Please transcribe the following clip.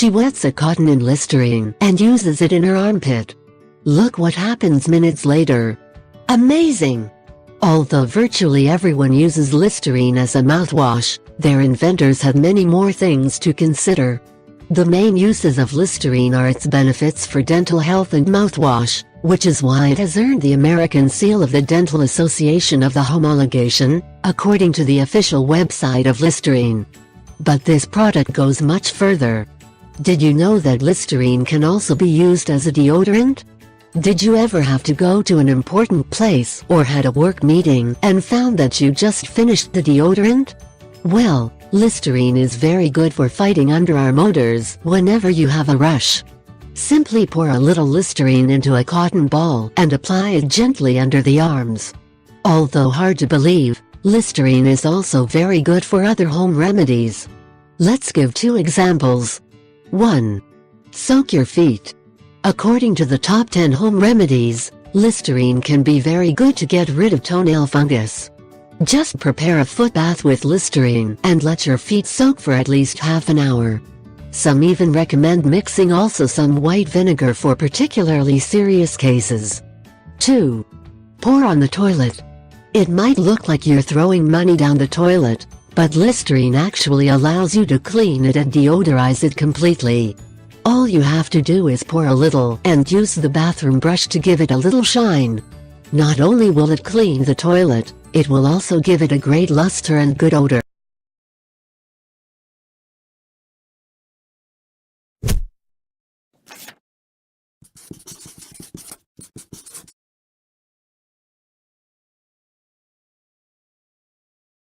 She wets a cotton in Listerine and uses it in her armpit. Look what happens minutes later. Amazing! Although virtually everyone uses Listerine as a mouthwash, their inventors have many more things to consider. The main uses of Listerine are its benefits for dental health and mouthwash, which is why it has earned the American seal of the Dental Association of the Homologation, according to the official website of Listerine. But this product goes much further. Did you know that Listerine can also be used as a deodorant? Did you ever have to go to an important place or had a work meeting and found that you just finished the deodorant? Well, Listerine is very good for fighting underarm odors whenever you have a rush. Simply pour a little Listerine into a cotton ball and apply it gently under the arms. Although hard to believe, Listerine is also very good for other home remedies. Let's give 2 examples. 1. Soak your feet. According to the top 10 home remedies, Listerine can be very good to get rid of toenail fungus. Just prepare a foot bath with Listerine and let your feet soak for at least half an hour. Some even recommend mixing also some white vinegar for particularly serious cases. 2. Pour on the toilet. It might look like you're throwing money down the toilet, but Listerine actually allows you to clean it and deodorize it completely. All you have to do is pour a little and use the bathroom brush to give it a little shine. Not only will it clean the toilet, it will also give it a great luster and good odor.